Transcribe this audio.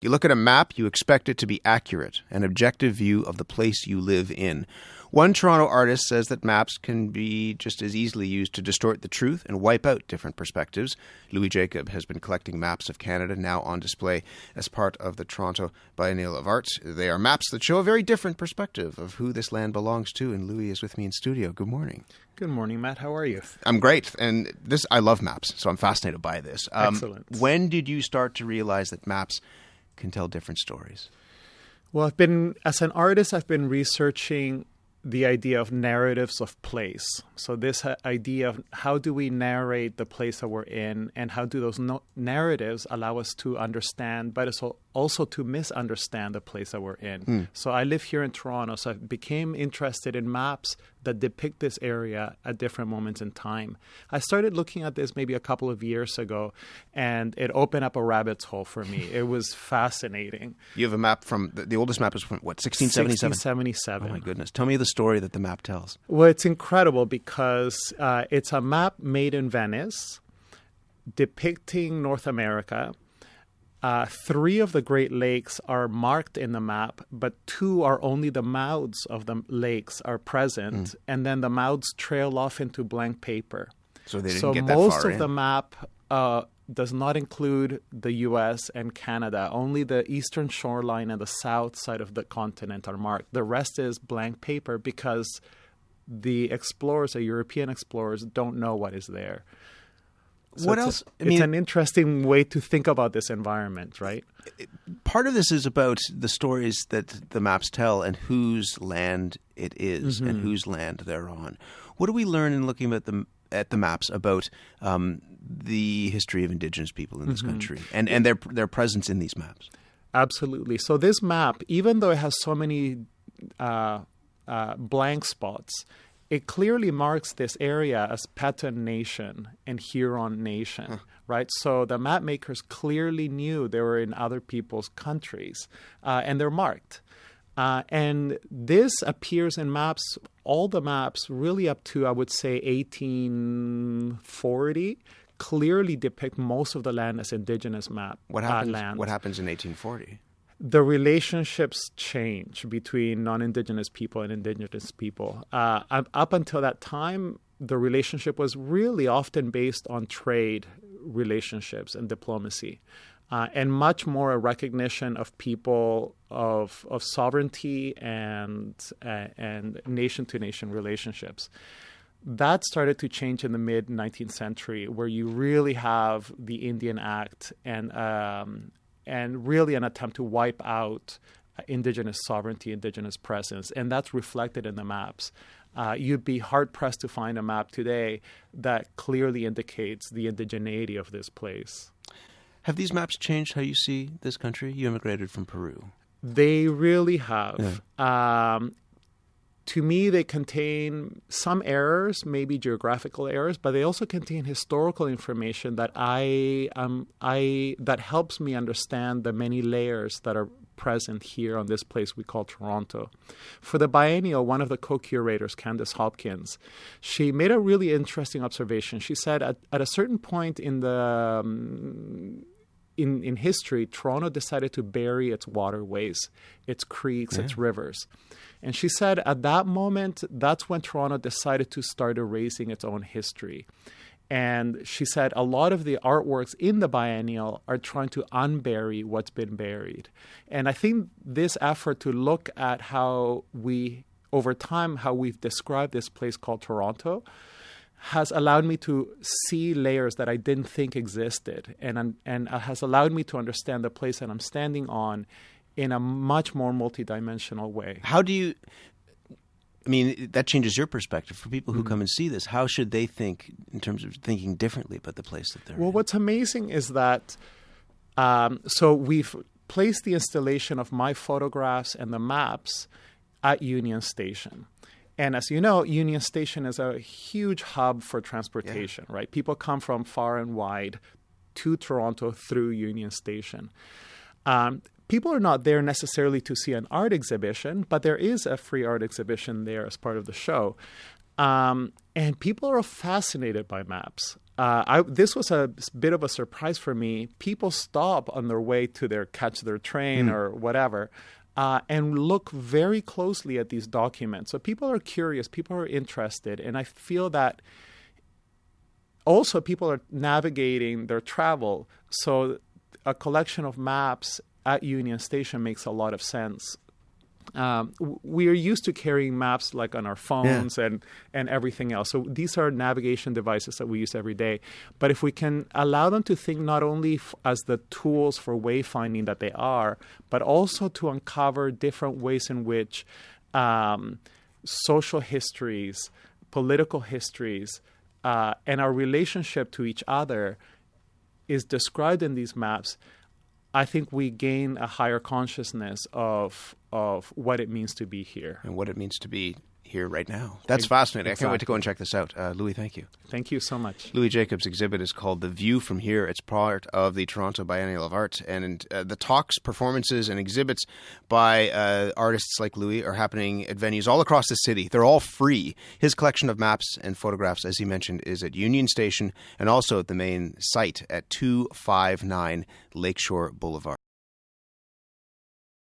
You look at a map, you expect it to be accurate, an objective view of the place you live in. One Toronto artist says that maps can be just as easily used to distort the truth and wipe out different perspectives. Louis Jacob has been collecting maps of Canada, now on display as part of the Toronto Biennial of Art. They are maps that show a very different perspective of who this land belongs to, and Louis is with me in studio. Good morning. Good morning, Matt. How are you? I'm great, and I love maps, so I'm fascinated by this. Excellent. When did you start to realize that maps can tell different stories? Well, as an artist, I've been researching the idea of narratives of place. So this idea of how do we narrate the place that we're in, and how do those narratives allow us to understand, but also to misunderstand the place that we're in. So I live here in Toronto, so I became interested in maps that depict this area at different moments in time. I started looking at this maybe a couple of years ago, and it opened up a rabbit's hole for me. It was fascinating. You have a map from, the oldest map is from, what, 1677? 1677. Oh my goodness. Tell me the story that the map tells. Well, it's incredible because it's a map made in Venice depicting North America. 3 of the Great Lakes are marked in the map, but 2 are only the mouths of the lakes are present, and then the mouths trail off into blank paper. So they didn't get that most far of in. the map does not include the U.S. and Canada. Only the eastern shoreline and the south side of the continent are marked. The rest is blank paper because the explorers, the European explorers, don't know what is there. So What else? It's an interesting way to think about this environment, right? Part of this is about the stories that the maps tell and whose land it is and whose land they're on. What do we learn in looking at the maps about the history of Indigenous people in this country and their presence in these maps? Absolutely. So this map, even though it has so many blank spots, it clearly marks this area as Petun Nation and Huron Nation, right? So the map makers clearly knew they were in other people's countries, and they're marked. And this appears in maps, all the maps really up to, I would say, 1840, clearly depict most of the land as Indigenous land. What happens in 1840? The relationships change between non-Indigenous people and Indigenous people. Up until that time, the relationship was really often based on trade relationships and diplomacy, and much more a recognition of people of sovereignty and nation-to-nation relationships. That started to change in the mid-19th century, where you really have the Indian Act and really an attempt to wipe out Indigenous sovereignty, Indigenous presence. And that's reflected in the maps. You'd be hard-pressed to find a map today that clearly indicates the indigeneity of this place. Have these maps changed how you see this country? You immigrated from Peru. They really have. Yeah. To me, they contain some errors, maybe geographical errors, but they also contain historical information that that helps me understand the many layers that are present here on this place we call Toronto. For the Biennial, one of the co-curators, Candace Hopkins, she made a really interesting observation. She said at a certain point in the in history, Toronto decided to bury its waterways, its creeks, its rivers. And she said at that moment, that's when Toronto decided to start erasing its own history. And she said a lot of the artworks in the Biennial are trying to unbury what's been buried. And I think this effort to look at how over time, how we've described this place called Toronto has allowed me to see layers that I didn't think existed, and has allowed me to understand the place that I'm standing on in a much more multidimensional way. How do you, that changes your perspective. For people who come and see this, how should they think in terms of thinking differently about the place that they're in? Well, what's amazing is that, so we've placed the installation of my photographs and the maps at Union Station. And as you know, Union Station is a huge hub for transportation, right? People come from far and wide to Toronto through Union Station. People are not there necessarily to see an art exhibition, but there is a free art exhibition there as part of the show. And people are fascinated by maps. This was a bit of a surprise for me. People stop on their way to catch their train or whatever, and look very closely at these documents. So people are curious, people are interested, and I feel that also people are navigating their travel. So a collection of maps at Union Station makes a lot of sense. We are used to carrying maps like on our phones and everything else. So these are navigation devices that we use every day. But if we can allow them to think not only as the tools for wayfinding that they are, but also to uncover different ways in which social histories, political histories, and our relationship to each other is described in these maps, I think we gain a higher consciousness of what it means to be here. And what it means to be here right now. That's fascinating. Exactly. I can't wait to go and check this out. Louis, thank you. Thank you so much. Louis Jacobs' exhibit is called The View from Here. It's part of the Toronto Biennial of Art. And the talks, performances, and exhibits by artists like Louis are happening at venues all across the city. They're all free. His collection of maps and photographs, as he mentioned, is at Union Station and also at the main site at 259 Lakeshore Boulevard.